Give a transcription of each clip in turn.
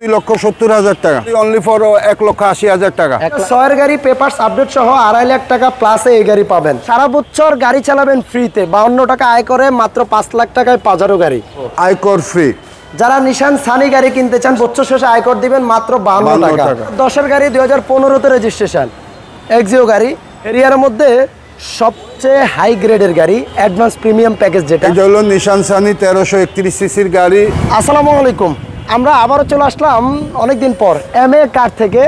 2,70,000 টাকা, only for 1,80,000 টাকা। 6 গাড়ি পেপারস আপডেট সহ 2.5 লাখ টাকা প্লাসে এই গাড়ি পাবেন। সারা বছর গাড়ি চালাবেন ফ্রিতে, 52 টাকা আয় করে মাত্র 5 লাখ টাকায় পাজারো গাড়ি আয়কর ফ্রি। যারা নিশান সানি গাড়ি কিনতে চান বছর শেষে আয়কর দিবেন মাত্র 52 টাকা। 10 গাড়ি 2015-তে রেজিস্ট্রেশন এক্সিও গাড়ি, এরিয়ার মধ্যে সবচেয়ে হাই গ্রেডের গাড়ি, অ্যাডভান্স প্রিমিয়াম প্যাকেজ যেটা। এটা হলো নিশান সানি 1331 সিসির গাড়ি। আসসালামু আলাইকুম, আমরা আবারও চলে আসলাম অনেকদিন পর MA কার থেকে।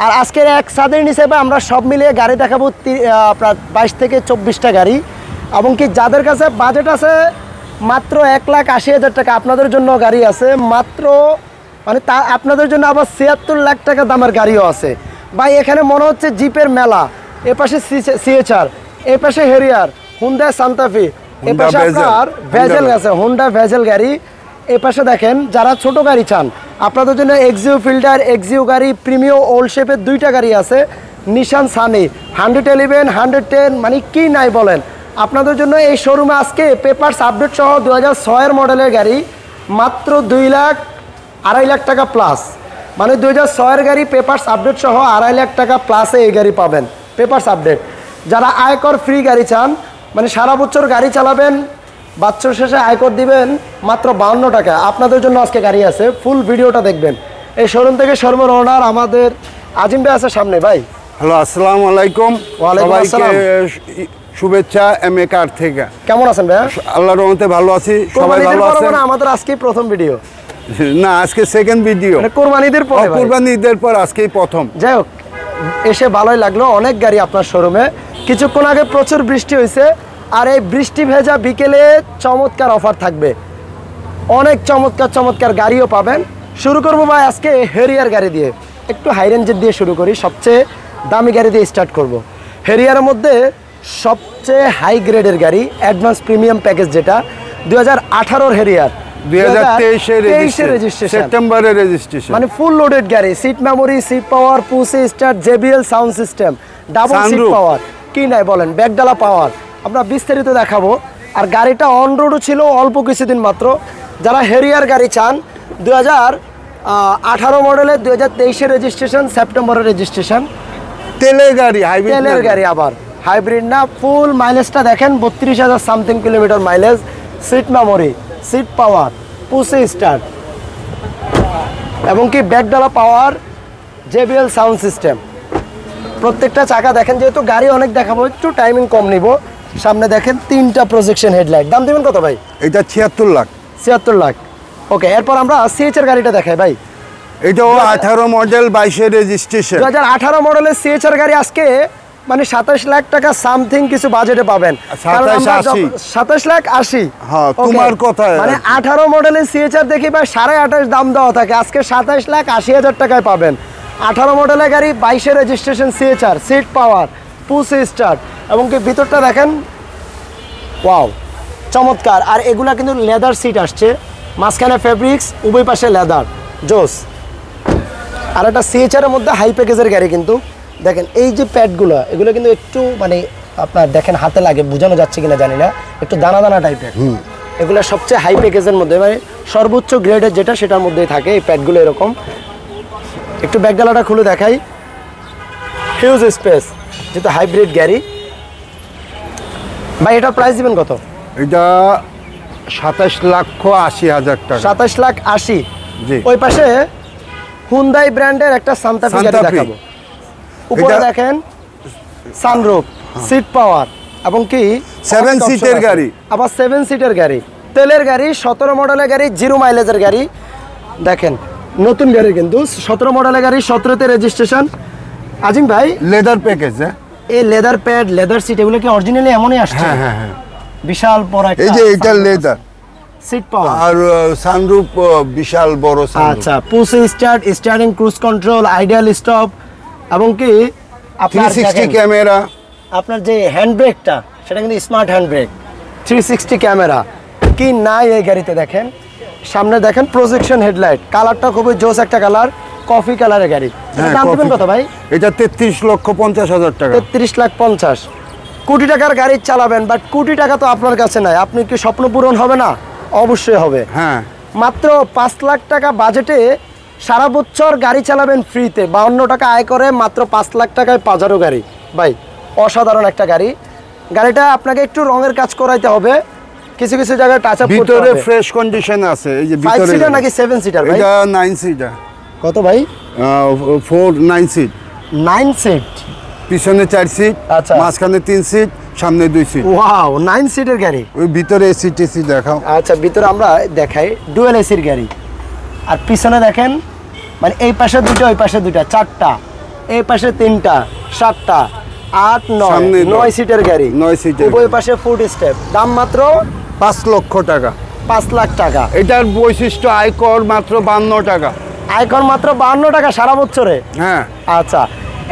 আর আজকের এক ছাদের নিচে আমরা সব মিলিয়ে গাড়ি দেখাবো আপনার 22 থেকে 24টা গাড়ি, এবং কি যাদের কাছে বাজেট আছে মাত্র 1,80,000 টাকা আপনাদের জন্য গাড়ি আছে মাত্র, মানে তা আপনাদের জন্য আবার 76 লাখ টাকা দামের গাড়িও আছে। ভাই এখানে মনে হচ্ছে জিপের মেলা, এপাশে CHR, এপাশে হেরিয়ার, হুন্ডা সান্তাফি, এপাশে আপনার ভেজেল আছে, হুন্ডা ভেজেল গাড়ি। এপাশে দেখেন যারা ছোট গাড়ি চান আপনাদের জন্য এক্সিও ফিল্টার, এক্সিও গাড়ি, প্রিমিও ওল্ড শেপের 2টা গাড়ি আছে। নিশান সানি 111, 110, মানে কি নাই বলেন। আপনাদের জন্য এই শোরুমে আজকে পেপারস আপডেট সহ 2006-এর মডেলের গাড়ি মাত্র 2,00,000 লাখ টাকা প্লাস, মানে 2006-এর গাড়ি পেপারস আপডেট সহ 2.5 লাখ টাকা প্লাসে এই গাড়ি পাবেন পেপারস আপডেট। যারা আয়কর ফ্রি গাড়ি চান, মানে সারা বছর গাড়ি চালাবেন, বছর শেষে আয়কর দিবেন মাত্র 52 টাকা, আপনাদের জন্য আজকে গাড়ি আছে। ফুল ভিডিওটা দেখবেন। এই শোরুম থেকে শোরুমের ওনার আমাদের আজিম ভাই আছে সামনে। ভাই হ্যালো, আসসালামু আলাইকুম। ওয়ালাইকুম আসসালাম। শুভেচ্ছা MA কার থেকে। কেমন আছেন ভাই? আল্লাহর রহমতে ভালো আছি, সবাই ভালো আছেন? আমাদের আজকে প্রথম ভিডিও না, আজকে সেকেন্ড ভিডিও, মানে কোরবানিদের পরে, কোরবানি ঈদের পর আজকেই প্রথম। যাই হোক, এসে ভালোই লাগলো। অনেক গাড়ি আপনার শোরুমে। কিছুক্ষণ আগে প্রচুর বৃষ্টি হয়েছে, আর এই বৃষ্টি ভেজা বিকেলে চমৎকার অফার থাকবে, অনেক চমৎকার চমৎকার গাড়িও পাবেন। শুরু করবো ভাই আজকে হেরিয়ার গাড়ি দিয়ে, একটু হাই রেঞ্জের দিয়ে শুরু করি, সবচেয়ে দামি গাড়ি দিয়ে স্টার্ট করব। হেরিয়ারের মধ্যে সবচেয়ে হাই গ্রেডের গাড়ি, অ্যাডভান্স প্রিমিয়াম প্যাকেজ যেটা, 2018-র হেরিয়ার, 2023-এর রেজিস্ট্রেশন, সেপ্টেম্বরের রেজিস্ট্রেশন, মানে ফুল লোডেড গাড়ি, সিট মেমোরি, সিট পাওয়ার, পুশে start, JBL sound system, double seat power, কি নাই বলেন, ব্যাকডালা পাওয়ার। আমরা বিস্তারিত দেখাবো। আর গাড়িটা অন রোডও ছিল অল্প কিছুদিন মাত্র। যারা হেরিয়ার গাড়ি চান, 2018 মডেলের, 2023-এর রেজিস্ট্রেশন, সেপ্টেম্বরের রেজিস্ট্রেশন, তেলের গাড়ি, তেলের গাড়ি, আবার হাইব্রিড না। ফুল মাইলেজটা দেখেন, 32,000 something kilometre mileage, seat memory, seat power, পুশে স্টার্ট, এবং কি ব্যাকডালা পাওয়ার, JBL সাউন্ড সিস্টেম। প্রত্যেকটা চাকা দেখেন, যেহেতু গাড়ি অনেক দেখাবো একটু টাইমিং কম নিব। সামনে দেখেন 3টা প্রজেকশন হেডলাইট। দাম দিবেন কত ভাই? এটা 76 লাখ। 76 লাখ। ওকে, এরপর আমরা CHR গাড়িটা দেখাই ভাই। এটাও 18 মডেল, 22-এর রেজিস্ট্রেশন। 2018 মডেলের CHR গাড়ি আজকে মানে 27 লাখ টাকা সামথিং কিছু বাজেটে পাবেন। 27 লাখ 80। হ্যাঁ, তোমার কথায় মানে 18 মডেলের CHR দেখি ভাই 28.5 দাম দেওয়া থাকে, আজকে 27,80,000 টাকায় পাবেন। 18 মডেলের গাড়ি, 22-এর রেজিস্ট্রেশন, CHR, সিট পাওয়ার, পুশে স্টার্ট, এবং কি ভিতরটা দেখেন, ওয়াও চমৎকার। আর এগুলা কিন্তু লেদার সিট আসছে, মাঝখানে ফেব্রিক্স, উভয় পাশে লেদার, জোস। আর একটা CHR-এর মধ্যে হাই প্যাকেজের গাড়ি কিন্তু দেখেন, এই যে প্যাডগুলো, এগুলো কিন্তু একটু মানে আপনার দেখেন হাতে লাগে, বোঝানো যাচ্ছে কিনা জানি না, একটু দানা দানা টাইপের। এগুলো সবচেয়ে হাই প্যাকেজের মধ্যে, মানে সর্বোচ্চ গ্রেডের যেটা সেটার মধ্যেই থাকে এই প্যাডগুলো এরকম। একটু ব্যাকডালাটা খুলে দেখাই, হিউজ স্পেস, যেহেতু হাইব্রিড গাড়ি। ভাই এটার প্রাইস দিবেন কত? এটা 27,80,000 টাকা। 27,80,000। জি। ওই পাশে হুন্ডাই ব্র্যান্ডের একটা সান্তাফি গাড়ি দেখাবো। উপরে দেখেন সানরুফ, সিট পাওয়ার, এবং কি 7 সিটের গাড়ি, আবার 7 সিটের গাড়ি, তেলের গাড়ি, 17 মডেলের গাড়ি, 0 মাইলেজের গাড়ি। দেখেন নতুন গাড়ি কিন্তু, 17 মডেলের গাড়ি, 17তে রেজিস্ট্রেশন। আজিম ভাই লেদার প্যাকেজ, এই লেদার প্যাড, লেদার সিট, এগুলো কি অরিজিনালি এমনই আসছে? হ্যাঁ হ্যাঁ হ্যাঁ, বিশাল বড় একটা, এই যে এটা লেদার, সিট পাওয়ার, আর সানরুফ বিশাল বড় সানরুফ। আচ্ছা, পুশে start, steering, cruise control, ideal stop, এবং কি আপনার 360 ক্যামেরা। আপনার যে হ্যান্ড ব্রেকটা সেটা কিন্তু স্মার্ট হ্যান্ড ব্রেক, 360 ক্যামেরা, কি নাই এই গাড়িতে। দেখেন সামনে দেখেন প্রজেকশন হেডলাইট, কালারটা খুবই জোস একটা কালার, কফি কালারের গাড়ি। দাম দিবেন কত ভাই? এটা 33,50,000 টাকা। 33,50,000। কোটি টাকার গাড়ি চালাবেন, বাট কোটি টাকা তো আপনার কাছে নাই, আপনি কি স্বপ্ন পূরণ হবে না? অবশ্যই হবে। হ্যাঁ, মাত্র 5 লাখ টাকা বাজেটে সারা বছর গাড়ি চালাবেন ফ্রিতে, 52 টাকা আয় করে মাত্র 5 লাখ টাকায় পাজারো গাড়ি। ভাই অসাধারণ একটা গাড়ি। গাড়িটা আপনাকে একটু রঙের কাজ করাইতে হবে, কিছু কিছু জায়গায় টাচ আপ করতে হবে। ভিতরে ফ্রেশ কন্ডিশন আছে, এই যে 5 ভিতরে সিটার নাকি 7 সিটার ভাই? এটা 9 সিটার। কত ভাই? 9 সিট। 9 সিট, পিছনে 4 সিট, আচ্ছা। মাঝখানে 3 সিট, সামনে 2 সিট। ওয়াও, 9 সিটের গাড়ি। ওই ভিতরে এসি টেসি দেখাও। আচ্ছা, ভিতরে আমরা দেখাই ডুয়েল এসির গাড়ি। আর পিছনে দেখেন, মানে এই পাশে দুটো, ওই পাশে দুটো, 4টা, এই পাশে 3টা, 7টা, 8 সামনে 9 9 সিটের গাড়ি। 9 সিটের উভয় পাশে ফুট স্টেপ। দাম মাত্র 5 লক্ষ টাকা। 5 লাখ টাকা। এটার বৈশিষ্ট্য আয়কর মাত্র 52 টাকা। আয়কর মাত্র 52 টাকা সারা বছরে। হ্যাঁ, আচ্ছা,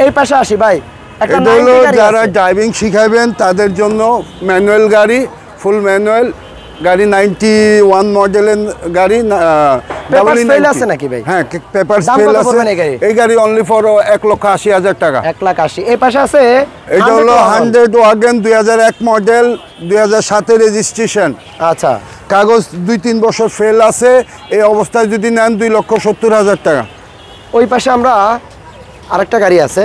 এই পাশে আসি ভাই। একটা এটা হলো 90 গাড়ি যারা আছে। ড্রাইভিং শিখাবেন তাদের জন্য ম্যানুয়াল গাড়ি, ফুল ম্যানুয়াল গাড়ি, 91 মডেলের গাড়ি। Papers fail আছে নাকি ভাই? হ্যাঁ, পেপারস দাম ফেল কত আছে। পড়বেন এই গাড়ি? এই গাড়ি অনলি ফর 1,80,000 টাকা। 1,80,000। এই পাশে আছে এটা হলো 100 100 ওয়াগন, 2001 মডেল, 2007 রেজিস্ট্রেশন। আচ্ছা, কাগজ 2-3 বছর ফেল আছে। এই অবস্থায় যদি নেন 2,70,000 টাকা। ওই পাশে আমরা আরেকটা গাড়ি আছে।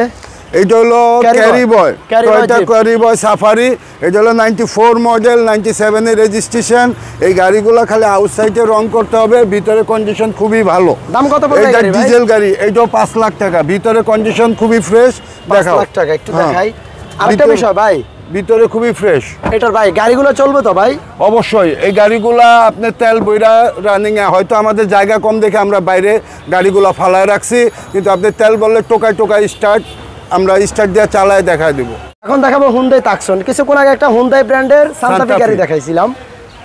এইটা হলো ক্যারি বয়, টয়োটা Jeep। ক্যারি বয় সাফারি। এটা হলো 94 মডেল, 97 এর রেজিস্ট্রেশন। এই গাড়িগুলো খালি আউটসাইডে রং করতে হবে, ভিতরে কন্ডিশন খুবই ভালো। দাম কত পড়বে এই এটা গাড়ি ভাই? ডিজেল গাড়ি, এইটাও 5 লাখ টাকা। ভিতরে কন্ডিশন খুবই ফ্রেশ। 5 দেখাও। লাখ টাকা, একটু হ্যাঁ। দেখাই। আরেকটা বিষয় ভাই, ভিতরে খুবই ফ্রেশ। এটার ভাই গাড়িগুলো চলবে তো ভাই? অবশ্যই এই গাড়িগুলা আপনার তেল বইরা রানিং এ, হয়তো আমাদের জায়গা কম দেখে আমরা বাইরে গাড়িগুলা ফালায় রাখছি, কিন্তু আপনি তেল বললে টোকায় টোকায় স্টার্ট, আমরা স্টার্ট দিয়ে চালায় দেখায় দেব। এখন দেখাবো হুন্ডাই তাকসন। কিছুক্ষণ আগে একটা হুন্ডাই ব্র্যান্ডের সান্টা ফি গাড়ি দেখাইছিলাম।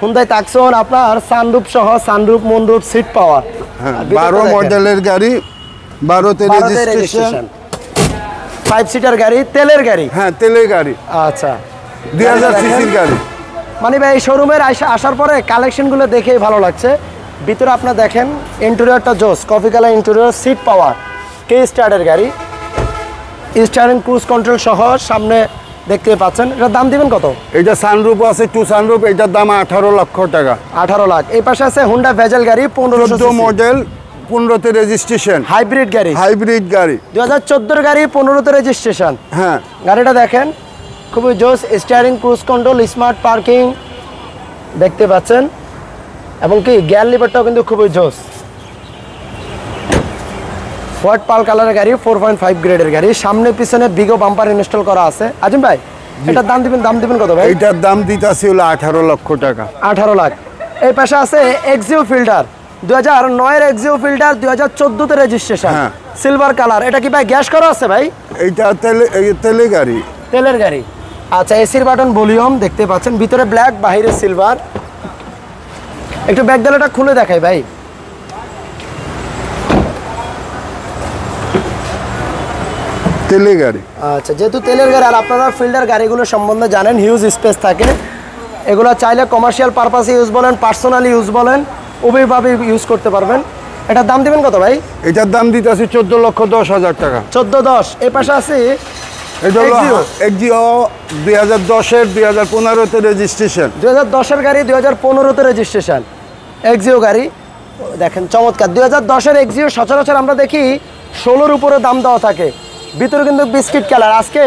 হুন্ডাই তাকসন আপনার সানরুফ সহ, সানরুফ মনরুফ সিট পাওয়ার। হ্যাঁ, 12 মডেলের গাড়ি, 12তে রেজিস্ট্রেশন। 5 সিটার গাড়ি, তেলের গাড়ি। হ্যাঁ, তেলের গাড়ি, আচ্ছা, 2000 সিসির গাড়ি। মানে ভাই এই শোরুমের আসার পরে কালেকশনগুলো দেখেই ভালো লাগছে। ভিতরে আপনার দেখেন ইন্টেরিয়রটা জোস, coffee colour interior, seat power, কে স্টার্টের গাড়ি, স্টারিং ক্রুজ কন্ট্রোল সহ। সামনে দেখতে পাচ্ছেন। এটার দাম দিবেন কত? এটা সানরুফ আছে, 2 সানরুফ। এটার দাম 18 লক্ষ টাকা। 18 লাখ। এই পাশে আছে হুন্ডা ভেজেল গাড়ি, 1500 14 মডেল, 15তে রেজিস্ট্রেশন। হাইব্রিড গাড়ি, হাইব্রিড গাড়ি, 2014 গাড়ি, 15তে রেজিস্ট্রেশন। হ্যাঁ। গাড়িটা দেখেন খুবই জোস, steering cruise control, smart parking দেখতে পাচ্ছেন, এবং কি গিয়ার লিভারটাও কিন্তু খুবই জোস। হোয়াইট পাল কালারের গাড়ি, 4.5 গ্রেডের গাড়ি। সামনে পিছনে বিগো বাম্পার ইনস্টল করা আছে। আজিম ভাই, এটার দাম দিবেন কত ভাই? এইটার দাম দিতেছি হলো 18 লক্ষ টাকা। 18 লাখ। এই পাশে আছে এক্সিও ফিল্টার, 2009 এর এক্সিও ফিল্টার, 2014তে রেজিস্ট্রেশন, হ্যাঁ। Silver colour. এটা কি ভাই গ্যাস করা আছে ভাই? এইটা তেলে গাড়ি। তেলের গাড়ি। আচ্ছা, এসির বাটন, ভলিউম দেখতে পাচ্ছেন। ভিতরে ব্ল্যাক, বাইরে সিলভার। একটু ব্যাক ডালাটা খুলে দেখাই ভাই। তেলে গাড়ি। আচ্ছা, যেহেতু তেলের গাড়ি আর আপনারা ফিল্ডার গাড়িগুলো সম্বন্ধে জানেন, হিউজ স্পেস থাকে। এগুলো চাইলে কমার্শিয়াল পারপাসে ইউজ বলেন, পার্সোনালি ইউজ বলেন, উভয়ভাবে ইউজ করতে পারবেন। এটার দাম দিবেন কত ভাই? এটার দাম দিতেছি 14,10,000 টাকা। 14-10। এই পাশে আছে এটা হলো Exio। এক্সিও, 2010-এর, 2015-তে রেজিস্ট্রেশন। 2010-এর গাড়ি, 2015-তে রেজিস্ট্রেশন। এক্সিও গাড়ি দেখেন চমৎকার। 2010-এর এক্সিও সচরাচর আমরা দেখি 16-র উপরে দাম দেওয়া থাকে। ভিতরে কিন্তু বিস্কিট কালার। আজকে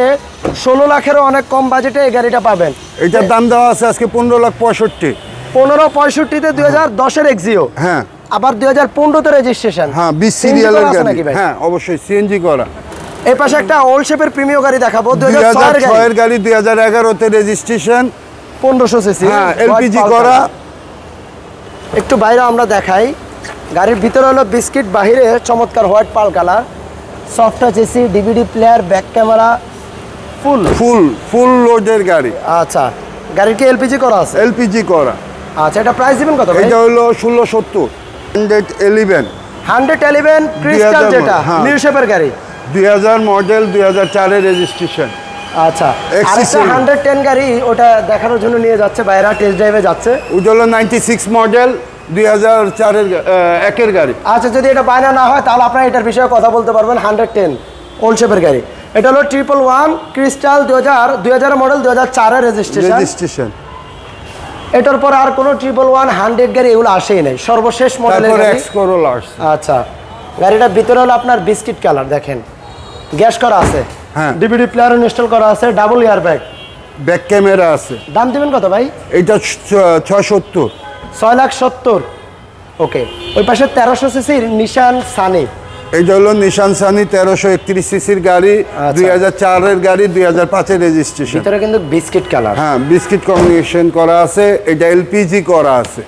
16 লাখেরও অনেক কম বাজেটে এই গাড়িটা পাবেন। এটার দাম দেওয়া আছে আজকে 15,65,000। 1565-তে 2010-এর এক্সিও, হ্যাঁ, আবার 2015-তে রেজিস্ট্রেশন। হ্যাঁ, 20 সিরিয়ালের গাড়ি। নাকি ভাই? হ্যাঁ, অবশ্যই সিএনজি করা। এই পাশে একটা ওল্ড শেপের প্রিমিয় গাড়ি দেখাবো, 2006-এর 2006-এর গাড়ি, 2011-তে রেজিস্ট্রেশন। 1500 সিসি, হ্যাঁ, এলপিজি করা। একটু বাইরে আমরা দেখাই। গাড়ির ভিতরে হলো বিস্কিট, বাহিরে চমৎকার white pearl colour, soft touch AC, DVD player, back camera, full লোডের গাড়ি। আচ্ছা, গাড়ির কি এলপিজি করা আছে? এলপিজি করা। আচ্ছা, এটা প্রাইস দিবেন কত ভাই? এটা হলো 1670, 111, 111 ক্রিস্টাল, 2000 যেটা হ্যাঁ। নিউ শেপের গাড়ি। 2000 মডেল, 2004-এর রেজিস্ট্রেশন। আচ্ছা, XC আরেকটা series। 110 গাড়ি, ওটা দেখানোর জন্য নিয়ে যাচ্ছে বাইরা, টেস্ট ড্রাইভে যাচ্ছে। ওটা হলো 96 মডেল, 2004-এর 1-এর গাড়ি। আচ্ছা, যদি এটা বায়না না হয় তাহলে আপনারা এটার বিষয়ে কথা বলতে পারবেন। 110 ওল্ড শেপের গাড়ি। এটা হলো 111 ক্রিস্টাল, 2000 মডেল, 2004-এর রেজিস্ট্রেশন। এটার পর আর কোনো 111 100 গাড়ি এগুলো আসেই নাই, সর্বশেষ মডেলের তারপরে গাড়ি। এক্স করোলা আসছে। আচ্ছা, গাড়িটার ভিতরে হলো আপনার বিস্কিট কালার, দেখেন গ্যাস করা আছে, হ্যাঁ ডিভিডি প্লেয়ার ইনস্টল করা আছে, double air bag, back camera আছে। দাম দিবেন কত ভাই? এটা 670। 6,70,000। ওকে, ওই পাশে 1300 সিসির নিশান সানি, এইটা হলো নিশান সানি 1331 সিসির গাড়ি, 2004-এর গাড়ি, 2005-এর রেজিস্ট্রেশন। ভিতরে কিন্তু বিস্কিট কালার, হ্যাঁ বিস্কিট কম্বিনেশন করা আছে, এটা এলপিজি করা আছে।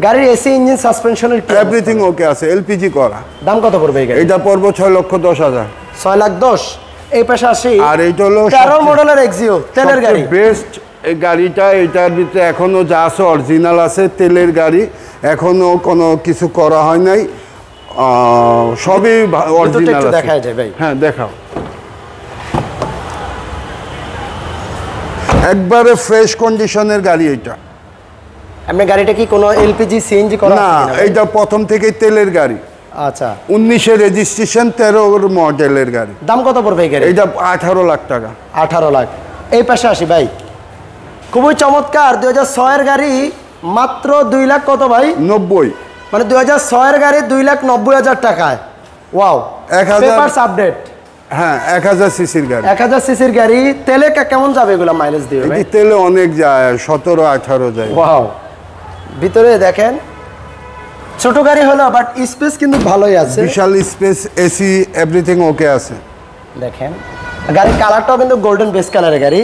গাড়ির এসি ইঞ্জিন সাসপেনশনের এভরিথিং ওকে আছে, এলপিজি করা। দাম কত পড়বে এই গাড়ি? এটা পড়বো 6,10,000। 6,10,000। এই পাশে আসি, আর এইটা হলো 13 মডেলের এক্সিও তেলের গাড়ি, বেস্ট এই গাড়িটা। এটার ভিতরে এখনো যা আছে অরিজিনাল আছে, তেলের গাড়ি, এখনো কোনো কিছু করা হয় নাই, সবই অরিজিনাল আছে। দেখা যায় ভাই? হ্যাঁ দেখাও, একবারে ফ্রেশ কন্ডিশনের গাড়ি এটা। আপনার গাড়িটা কি কোনো এলপিজি সিএনজি করা না, আছে কিনা? এইটা প্রথম থেকেই তেলের গাড়ি। আচ্ছা, 19-এর রেজিস্ট্রেশন, 13 মডেলের গাড়ি। দাম কত পড়বে এই গাড়ি? এইটা 18 লাখ টাকা। 18 লাখ। এই পাশে আসি ভাই, খুবই চমৎকার 2006-এর গাড়ি, মাত্র 2 লাখ কত ভাই? 90। মানে 2006-এর গাড়ি 2,90,000 টাকায়। Wow, 1000 papers update. হ্যাঁ 1000 সিসির গাড়ি। 1000 সিসির গাড়ি, তেলে কেমন যাবে এগুলো মাইলেজ দিবে ভাই? এই তেলে অনেক যায়, 17-18 যায়। ওয়াও, ভিতরে দেখেন ছোট গাড়ি হলো বাট স্পেস কিন্তু ভালোই আছে, বিশাল স্পেস, এসি, এভরিথিং ওকে আছে। দেখেন গাড়ির কালারটাও কিন্তু গোল্ডেন বেস কালারের গাড়ি,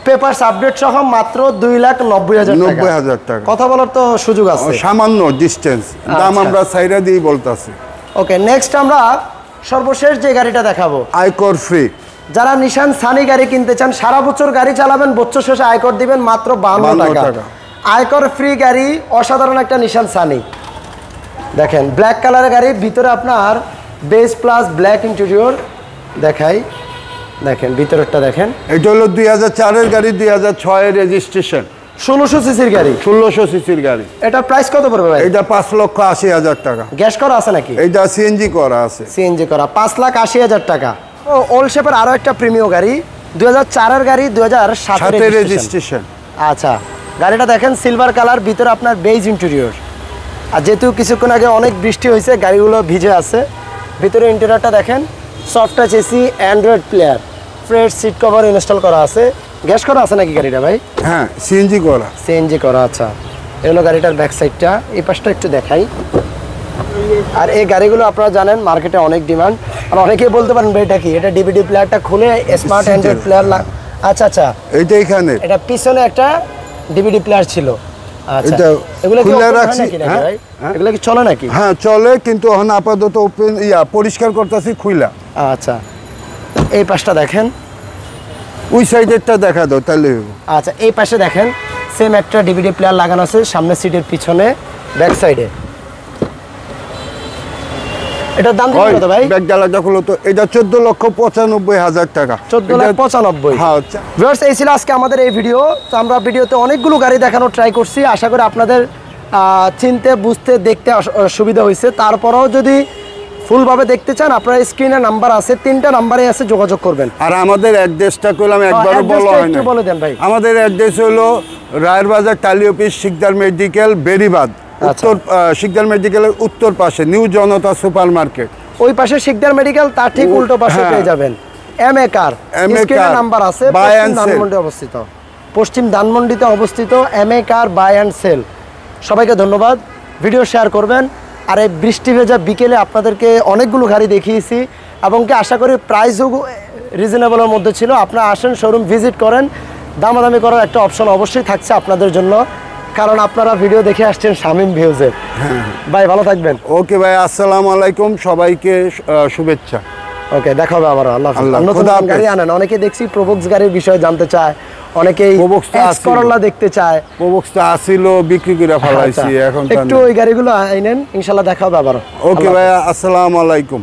পেপারস আপডেট সহ মাত্র 2,90,000 টাকা। 90,000 টাকা। কথা বলার তো সুযোগ আছে, সামান্য ডিস্টেন্স, দাম আচ্ছা। আমরা সাইরা দিয়ে বলতাছি। ওকে, নেক্সট আমরা সর্বশেষ যে গাড়িটা দেখাবো, আয়কর ফ্রি। যারা নিশান সানি গাড়ি কিনতে চান, সারা বছর গাড়ি চালাবেন, বছর শেষে আয়কর দিবেন মাত্র 52 টাকা। আয়কর ফ্রি গাড়ি, অসাধারণ একটা নিশান সানি। দেখেন ব্ল্যাক কালারের গাড়ি, ভিতরে আপনার বেস প্লাস ব্ল্যাক ইন্টেরিয়র দেখাই, দেখেন ভিতরেরটা দেখেন। এটা হলো 2004-এর গাড়ি, 2006-এর রেজিস্ট্রেশন, 1600 সিসির গাড়ি, 1600 সিসির গাড়ি। এটার প্রাইস কত পড়বে ভাই? এটা 5,80,000 টাকা। গ্যাস করা আছে নাকি? এইটা সিএনজি করা আছে। সিএনজি করা, 5,80,000 টাকা। ও ওল্ড শেপের আরো একটা প্রিমিয়াম গাড়ি, 2004-এর গাড়ি, 2007-এর রেজিস্ট্রেশন। আচ্ছা, গাড়িটা দেখেন সিলভার কালার, ভিতরে আপনার বেজ ইন্টেরিয়র। আর যেহেতু কিছুক্ষণ আগে অনেক বৃষ্টি হয়েছে, গাড়িগুলো ভিজে আছে। ভিতরে ইন্টেরিয়রটা দেখেন, soft touch AC, android player, fresh seat cover install করা আছে। গ্যাস করা আছে নাকি গাড়িটা ভাই? হ্যাঁ সিএনজি করা। সিএনজি করা, আচ্ছা। এগুলো গাড়িটার ব্যাক সাইডটা, এই পাশটা একটু দেখাই। আর এই গাড়িগুলো আপনারা জানেন মার্কেটে অনেক ডিমান্ড, আর অনেকেই বলতে পারেন ভাই এটা কি, এটা ডিভিডি প্লেয়ারটা খুলে স্মার্ট অ্যান্ড্রয়েড প্লেয়ার। আচ্ছা আচ্ছা, এইটা এখানে, এটা পিছনে একটা ডিভিডি প্লেয়ার ছিল। আচ্ছা, এটা এগুলো কি খুলে open হয় রাখছি। নাকি নাকি হ্যাঁ, ভাই? এগুলো কি চলে নাকি? হ্যাঁ চলে, কিন্তু এখন আপাতত ওপেন পরিষ্কার করতেছি, খুইলা। আচ্ছা, এই পাশটা দেখেন, ওই সাইডেরটা দেখা দাও তাহলে হইব। আচ্ছা এই পাশে দেখেন সেম একটা ডিভিডি প্লেয়ার লাগানো আছে সামনের সিটের পিছনে, ব্যাক সাইডে। এটার দাম কত ভাই? ব্যাক ডালাটা হলো তো এটা 14,95,000 টাকা। 14,95,000। হ্যাঁ। ভিউয়ার্স, এই ছিল আজকে আমাদের এই ভিডিও। তো আমরা ভিডিওতে অনেকগুলো গাড়ি দেখানোর ট্রাই করছি, আশা করি আপনাদের চিনতে, বুঝতে, দেখতে সুবিধা হয়েছে। তারপরেও যদি ফুলভাবে দেখতে চান, আপনার স্ক্রিনে নাম্বার আছে, 3টা নাম্বারে আছে, যোগাযোগ করবেন। আর আমাদের অ্যাড্রেসটা কইলাম, একবারও বলা হয় না। বলে দেন ভাই। আমাদের অ্যাড্রেস হলো রায়ের বাজার টালি অফিস, শিকদার মেডিকেল, বেরিবাদ, উত্তর শিকদার মেডিকেলের উত্তর পাশে নিউ জনতা সুপার মার্কেট। ওই পাশে শিকদার মেডিকেল, তার ঠিক উল্টো পাশে পেয়ে যাবেন এমএ কার। স্ক্রিনে নাম্বার আছে, ধানমন্ডি অবস্থিত, পশ্চিম ধানমন্ডিতে অবস্থিত MA car buy and sale. সবাইকে ধন্যবাদ, ভিডিও শেয়ার করবেন। আর এই বৃষ্টি ভেজা বিকেলে আপনাদেরকে অনেকগুলো গাড়ি দেখিয়েছি, এবং কি আশা করি প্রাইসও রিজনেবলের মধ্যে ছিল। আপনারা আসেন, শোরুম ভিজিট করেন, দামাদামি করার একটা অপশন অবশ্যই থাকছে আপনাদের জন্য, কারণ আপনারা ভিডিও দেখে আসছেন শামীম ভিউজে। ভাই ভালো থাকবেন। ওকে ভাই, আসসালামু আলাইকুম, সবাইকে শুভেচ্ছা। ওকে, দেখা হবে আবার। আল্লাহ হাফেজ। আল্লাহ, নতুন খোদা হাফেজ। গাড়ি আনেন, অনেকে দেখছি প্রোবক্স গাড়ির বিষয়ে জানতে চায়, অনেকেই প্রোবক্স তো এক্স করোলা দেখতে চায়। প্রোবক্সটা আসিল, বিক্রি করে ফেলাইছি, আচ্ছা, এখন একটু ওই গাড়িগুলো আইনেন, ইনশাল্লাহ দেখা হবে আবার। ওকে ভাই, আসসালামু আলাইকুম।